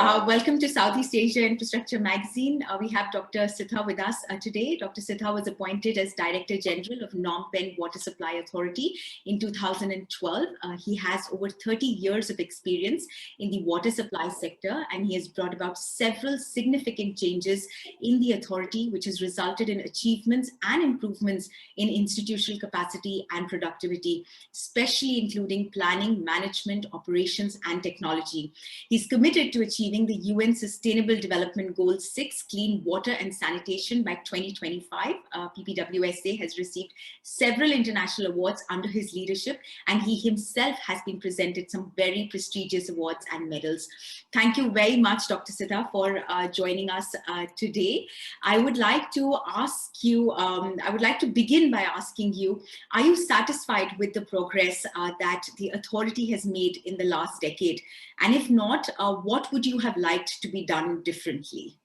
Welcome to Southeast Asia Infrastructure Magazine. We have Dr. Sitha with us today. Dr. Sitha was appointed as Director General of Phnom Penh Water Supply Authority in 2012. He has over 30 years of experience in the water supply sector, and he has brought about several significant changes in the authority, which has resulted in achievements and improvements in institutional capacity and productivity, especially including planning, management, operations, and technology. He's committed to achieving the UN Sustainable Development Goal 6, clean water and sanitation by 2025. PPWSA has received several international awards under his leadership, and he himself has been presented some very prestigious awards and medals. Thank you very much, Dr. Sitha, for joining us today. I would like to ask you, I would like to begin by asking you, are you satisfied with the progress that the authority has made in the last decade? And if not, what would you have liked to be done differently?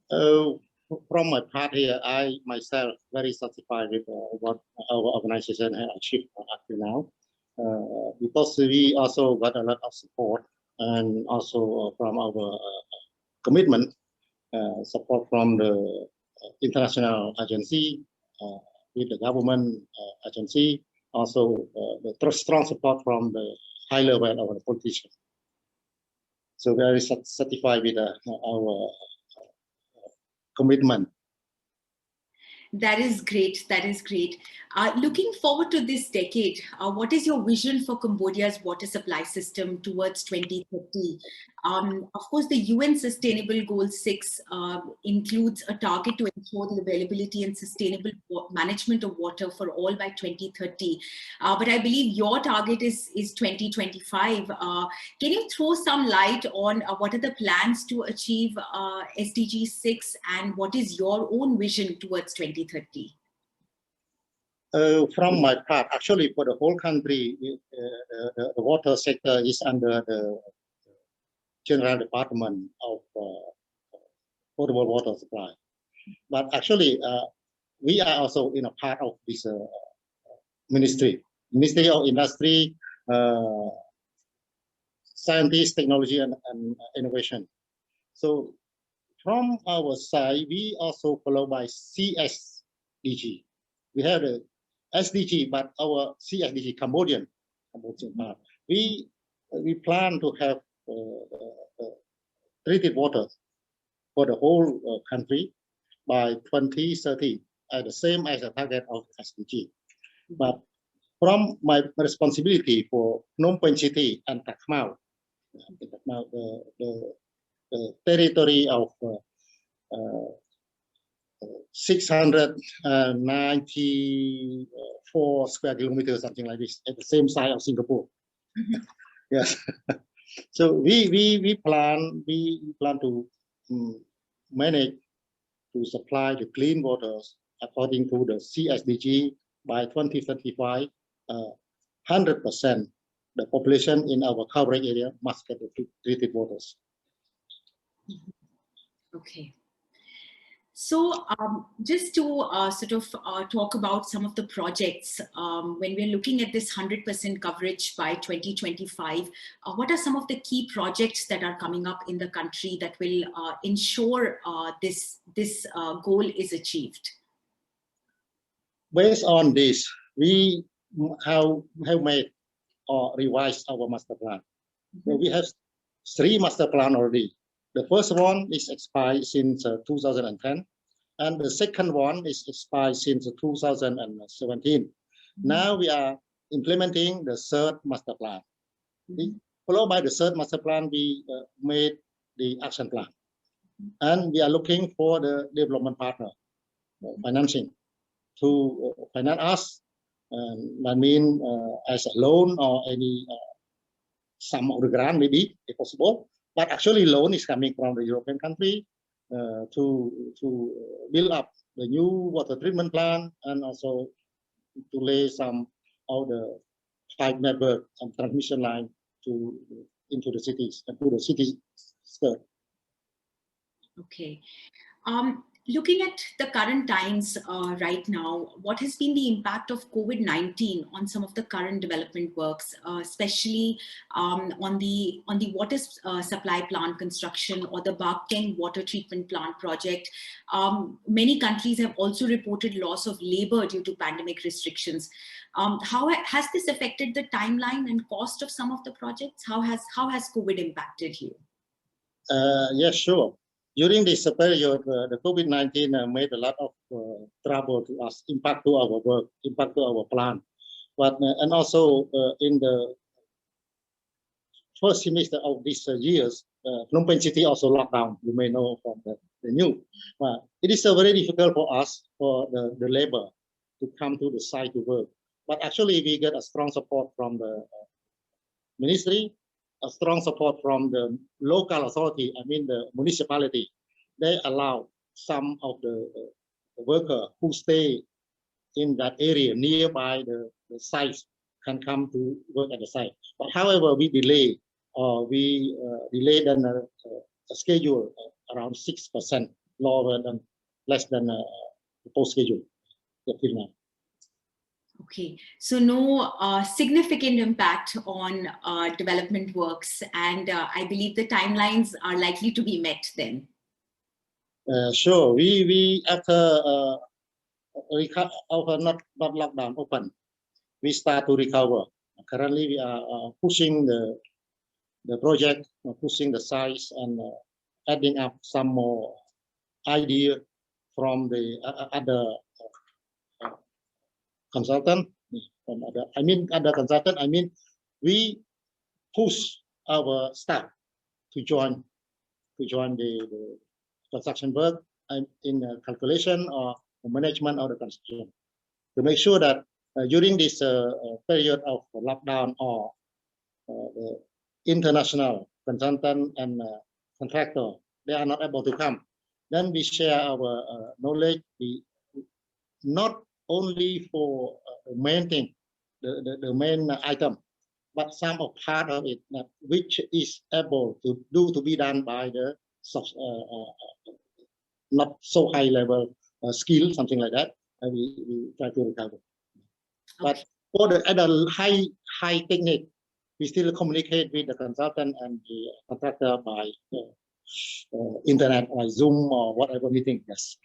From my part here, I myself very satisfied with what our organization has achieved up to now, because we also got a lot of support, and also from our commitment, support from the international agency, with the government agency, also the strong support from the high level of the politicians. So very satisfied with our commitment. That is great. That is great. Looking forward to this decade, what is your vision for Cambodia's water supply system towards 2030? Of course, the UN Sustainable Goal 6 includes a target to ensure the availability and sustainable management of water for all by 2030. But I believe your target is 2025. Can you throw some light on what are the plans to achieve SDG 6, and what is your own vision towards 2030? From my part, actually, for the whole country, the water sector is under the General Department of Potable Water Supply. But actually, we are also in a part of this Ministry of Industry, Science, Technology, and Innovation. So from our side, we also follow by CSDG. We have the SDG, but our CSDG Cambodian part. We plan to have treated water for the whole country by 2030, the same as the target of SDG. But from my responsibility for Phnom Penh City and Takmau, the territory of 694 square kilometers, something like this, at the same size of Singapore. Yes. So we plan to manage to supply the clean waters according to the CSDG by 2035. 100% the population in our coverage area must get the treated waters. Okay. So just to talk about some of the projects, when we're looking at this 100% coverage by 2025, what are some of the key projects that are coming up in the country that will ensure this goal is achieved? Based on this, we have made or revised our master plan. So we have 3 master plans already. The first one is expired since 2010, and the second one is expired since 2017. Now we are implementing the 3rd master plan. Followed by the 3rd master plan, we made the action plan. And we are looking for the development partner, financing, to finance us. I mean, as a loan or any sum of the grant, maybe, if possible. But actually, loan is coming from the European country to build up the new water treatment plant, and also to lay some of the pipe network and transmission line into the cities and to the city skirt. Okay. Looking at the current times right now, what has been the impact of COVID-19 on some of the current development works, especially on the water supply plant construction or the Bakteng water treatment plant project? Many countries have also reported loss of labor due to pandemic restrictions. How has this affected the timeline and cost of some of the projects? How has COVID impacted you? Yes, sure. During this period, the COVID-19 made a lot of trouble to us, impact to our work, impact to our plan. But and also in the first semester of this years, Phnom Penh city also locked down. You may know from the news. It is very difficult for us, for the labor, to come to the site to work. But actually, we get a strong support from the ministry, a strong support from the local authority, I mean the municipality. They allow some of the workers who stay in that area nearby the sites can come to work at the site. But however, we delay than a schedule around 6% lower than less than the post schedule. Okay, so no significant impact on development works, and I believe the timelines are likely to be met then. Sure, we after not lockdown open, we start to recover. Currently, we are pushing the project, pushing the size, and adding up some more idea from the other consultant. I mean, we push our staff to join the construction work in calculation or management of the construction, to make sure that during this period of lockdown or the international consultant and contractor, they are not able to come. Then we share our knowledge, not only for the main thing, the main item, but some of part of it which is able to be done by the not so high level skill, something like that. We try to recover. But for the other high technique, we still communicate with the consultant and the contractor by internet or Zoom or whatever meeting. Yes.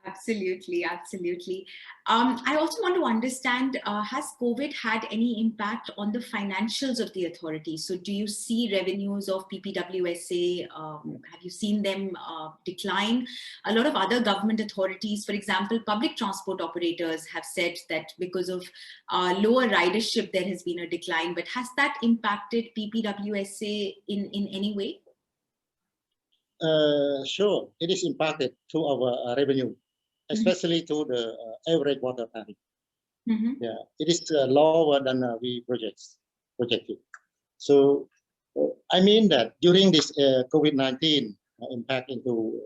Absolutely, absolutely. I also want to understand, has COVID had any impact on the financials of the authority? So do you see revenues of PPWSA, have you seen them decline? A lot of other government authorities, for example, public transport operators have said that because of lower ridership, there has been a decline. But has that impacted PPWSA in any way? Sure, it is impacted to our revenue, especially to the average water tariff. Yeah, it is lower than we projected. So I mean that during this COVID-19 impact into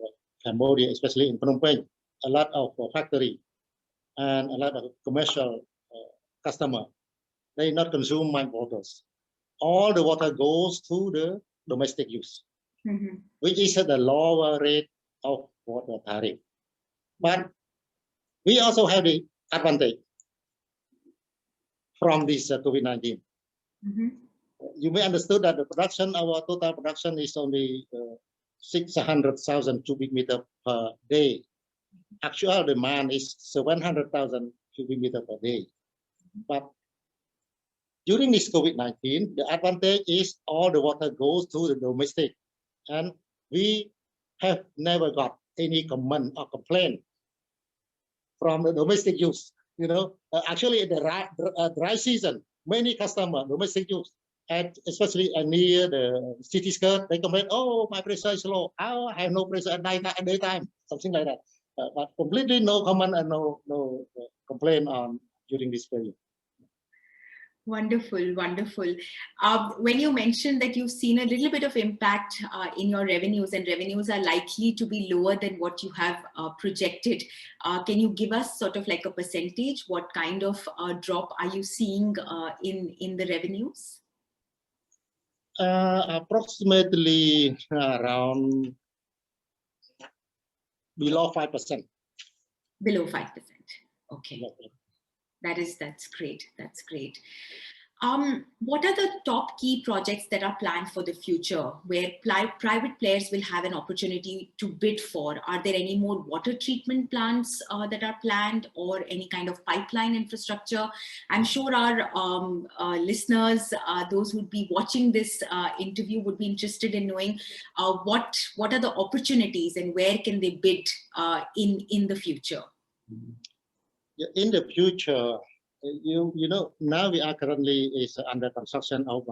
Cambodia, especially in Phnom Penh, a lot of factory and a lot of commercial customer, they not consume my waters. All the water goes to the domestic use, which is at the lower rate of water tariff. But we also have the advantage from this COVID-19. You may understand that the production, our total production is only 600,000 cubic meter per day. Actual demand is 700,000 cubic meter per day. But during this COVID-19, the advantage is all the water goes to the domestic, and we have never got any comment or complaint from the domestic use. You know, actually in the dry season, many customers, domestic use, and especially near the city skirt, they complain, oh, my pressure is low. Oh, I have no pressure at daytime, something like that. But completely no comment and no complaint on during this period. Wonderful, wonderful. When you mentioned that you've seen a little bit of impact in your revenues, and revenues are likely to be lower than what you have projected, can you give us sort of like a percentage? What kind of drop are you seeing in the revenues? Approximately around below 5%. Below 5%. Okay. That's great. That's great. What are the top key projects that are planned for the future where private players will have an opportunity to bid for? Are there any more water treatment plants that are planned, or any kind of pipeline infrastructure? I'm sure our listeners, those who would be watching this interview, would be interested in knowing what are the opportunities and where can they bid in the future? In the future, you know, now we are currently under construction of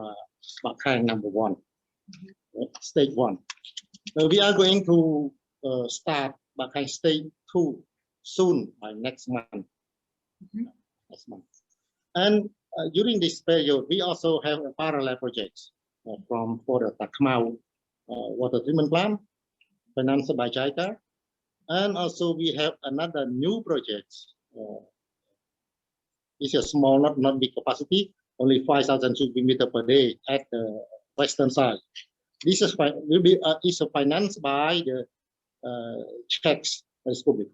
Bakhang number 1, stage 1. We are going to start Bakhang stage 2 soon, by next month. And during this period, we also have a parallel projects for the Takmau water treatment plant, financed by JICA, and also we have another new project. It's a small, not big capacity, only 5,000 cubic meter per day at the western side. This is financed by the Czech Republic.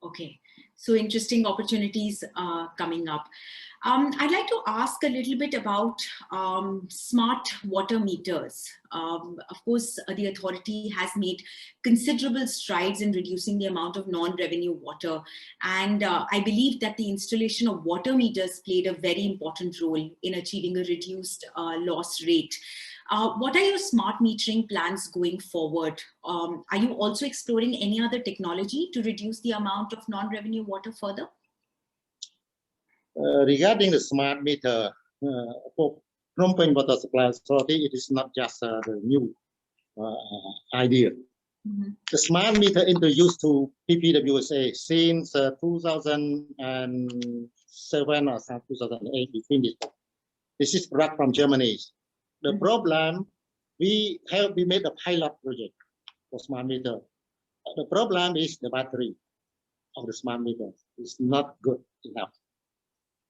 Okay. So interesting opportunities coming up. I'd like to ask a little bit about smart water meters. Of course, the authority has made considerable strides in reducing the amount of non-revenue water. And I believe that the installation of water meters played a very important role in achieving a reduced loss rate. What are your smart metering plans going forward? Are you also exploring any other technology to reduce the amount of non-revenue water further? Regarding the smart meter, for Phnom Penh Water Supply Authority, it is not just the new idea. The smart meter introduced to PPWSA since 2007 or 2008, between this. This is product from Germany. The problem, we made a pilot project for smart meter. The problem is the battery of the smart meter is not good enough.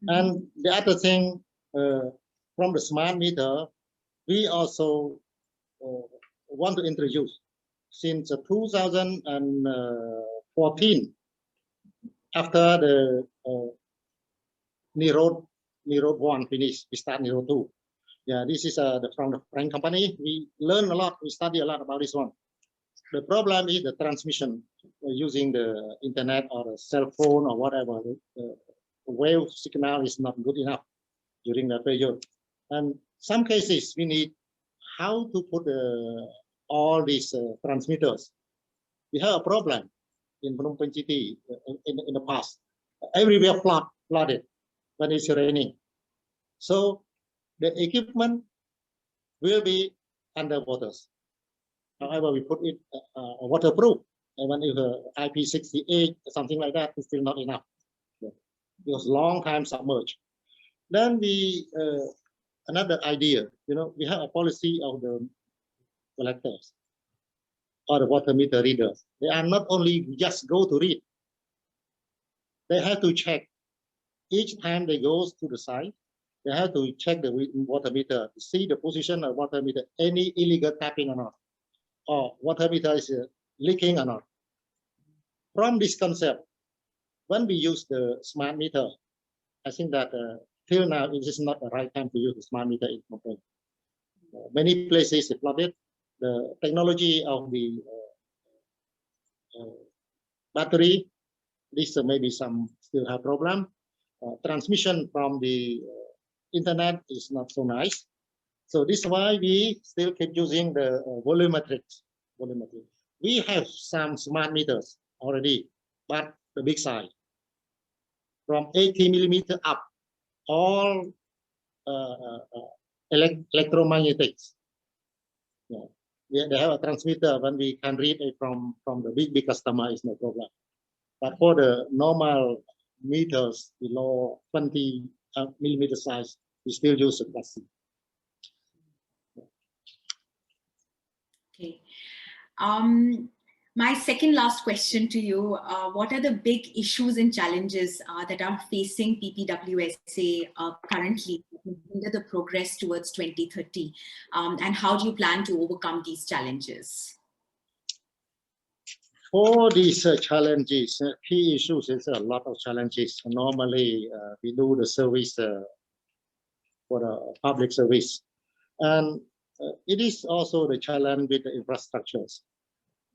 And the other thing, from the smart meter, we also want to introduce since 2014, after the Nirod 1 finished, we start Nirod 2. Yeah, this is from the French company. We learn a lot, we study a lot about this one. The problem is the transmission using the internet or the cell phone or whatever. The wave signal is not good enough during that period. And some cases we need how to put all these transmitters. We have a problem in Phnom Penh City in the past. Everywhere flooded when it's raining. So the equipment will be underwater. However, we put it waterproof. And when it's IP68 something like that, it's still not enough. Because long time submerged. Then we another idea, you know, we have a policy of the collectors or the water meter readers. They are not only just go to read. They have to check each time they go to the site. They have to check the water meter to see the position of water meter, any illegal tapping or not, or water meter is leaking or not. From this concept, when we use the smart meter, I think that till now it is not the right time to use the smart meter in Phnom Penh. Many places are flooded. The technology of the battery, this maybe some still have problem. Transmission from the internet is not so nice. So this is why we still keep using the volumetrics. We have some smart meters already, but the big size. From 80 millimeter up, all electromagnetics. Yeah. They have a transmitter when we can read it from the big customer is no problem. But for the normal meters below 20 millimeter size, we still use the plastic. Okay. My second last question to you, what are the big issues and challenges that are facing PPWSA currently under the progress towards 2030? And how do you plan to overcome these challenges? For these challenges, key issues is a lot of challenges. Normally, we do the service for the public service, and it is also the challenge with the infrastructures,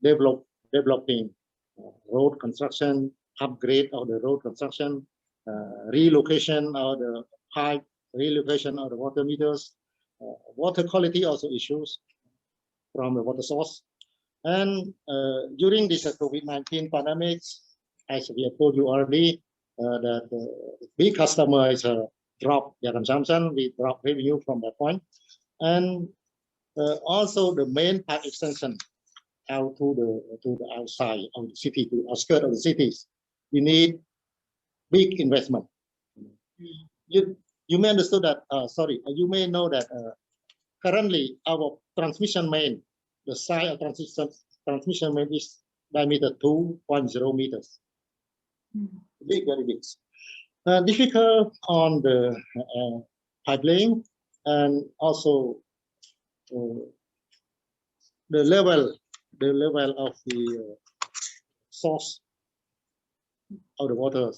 developing road construction, upgrade of the road construction, relocation of the pipe, relocation of the water meters, water quality also issues from the water source. And during this COVID-19 pandemic, as we have told you already, that the big customer is drop their consumption, we drop revenue from that point. And also the main pipe extension out to the outside of the city, to the outskirts of the cities, we need big investment. You may understand that, you may know that currently our transmission main, the size of transmission main is diameter 2.0 meters. Big, very big. Difficult on the pipe laying, and also the level of the source of the water.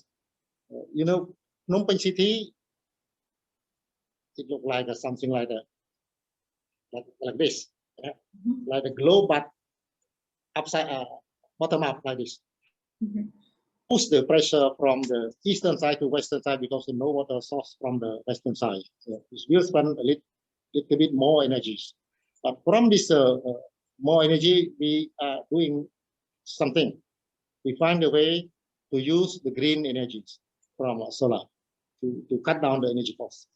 Phnom Penh city, it looked like something like that, like this, like a globe, but upside bottom up like this. Push the pressure from the eastern side to western side because no water source from the western side. It will spend a little bit more energy. But from this more energy, we are doing something. We find a way to use the green energies from solar to cut down the energy cost.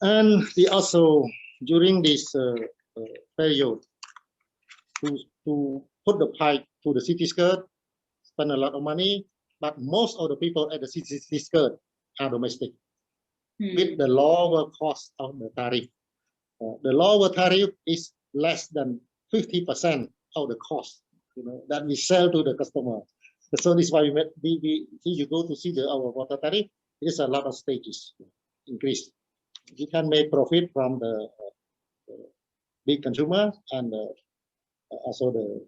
And we also, during this period, to put the pipe to the city skirt, spend a lot of money, but most of the people at the city skirt are domestic, with the lower cost of the tariff. The lower tariff is less than 50% of the cost, that we sell to the customer. So this is why if you go to see our water tariff, it is a lot of stages increase. You can make profit from the big consumer and also the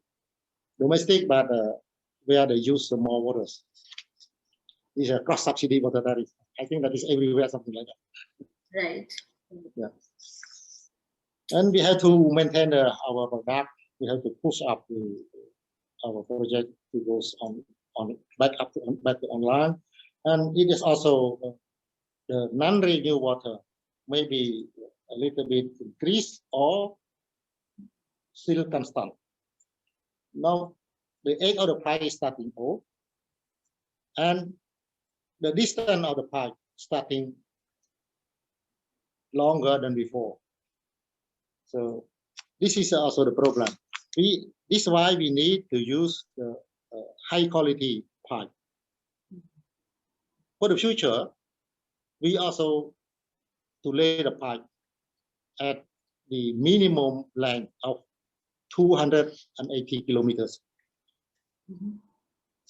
domestic, but where they use more waters. These are cross subsidy water tariff. I think that is everywhere, something like that. Right. Yeah. And we have to maintain our product. We have to push up our project to go on back to online. And it is also the non-renewable water maybe a little bit increased or still constant. Now the age of the pipe is starting old, and the distance of the pipe starting longer than before. So this is also the problem. This is why we need to use the high quality pipe. For the future, we also to lay the pipe at the minimum length of 280 kilometers.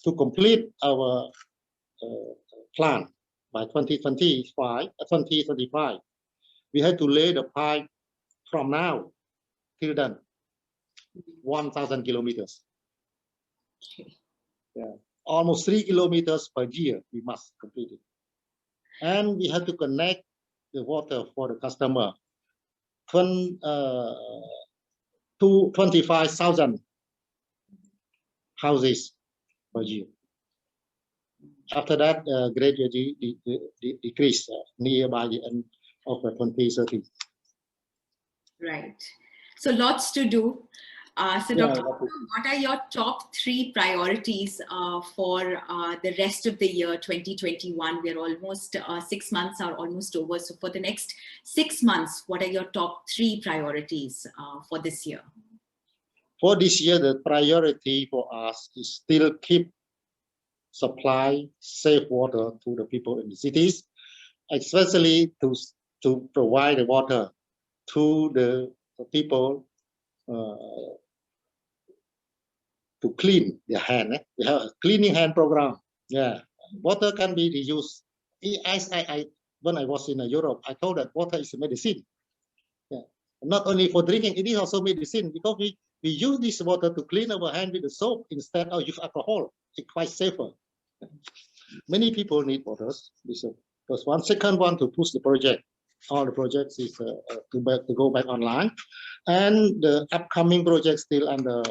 To complete our plan by 2025, we have to lay the pipe from now till then 1,000 kilometers. Yeah, almost 3 kilometers per year we must complete it. And we have to connect the water for the customer to 25,000 houses per year. After that, gradually decrease nearby the end of 2030. Right. So lots to do. So Dr. What are your top 3 priorities for the rest of the year 2021? We're almost 6 months are almost over. So for the next 6 months, what are your top 3 priorities for this year? For this year, the priority for us is still keep supply safe water to the people in the cities, especially to provide the water to the people to clean their hand. We have a cleaning hand program. Yeah, water can be reused. When I was in Europe, I told that water is a medicine. Yeah. Not only for drinking, it is also medicine, because we we use this water to clean our hand with the soap instead of use alcohol. It's quite safer. Many people need waters. This is first one. Second one, to push the project. All the projects is to go back online, and the upcoming project still under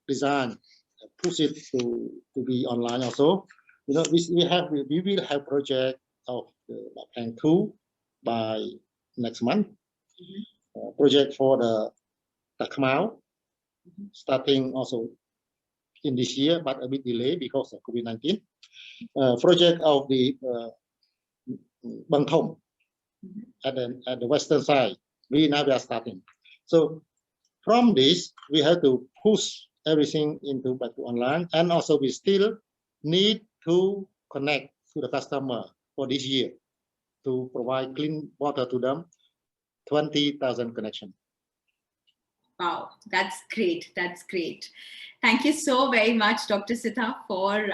design. Push it to be online also. You know, we will have project of the Plan 2 by next month. Project for the Khmer starting also in this year, but a bit delayed because of COVID-19. Project of the Bang Thong at the western side. Now we are starting. So from this, we have to push everything back to online, and also we still need to connect to the customer for this year to provide clean water to them, 20,000 connections. Wow, that's great. That's great. Thank you so very much, Dr. Sitha, for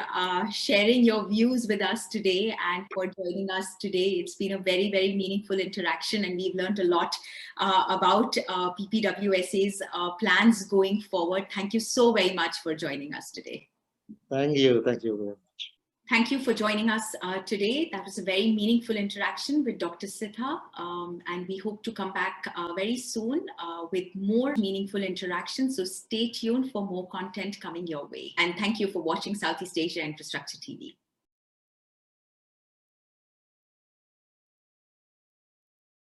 sharing your views with us today and for joining us today. It's been a very, very meaningful interaction, and we've learned a lot about PPWSA's plans going forward. Thank you so very much for joining us today. Thank you. Thank you very much. Thank you for joining us today. That was a very meaningful interaction with Dr. Sitha, and we hope to come back very soon with more meaningful interactions. So stay tuned for more content coming your way. And thank you for watching Southeast Asia Infrastructure TV.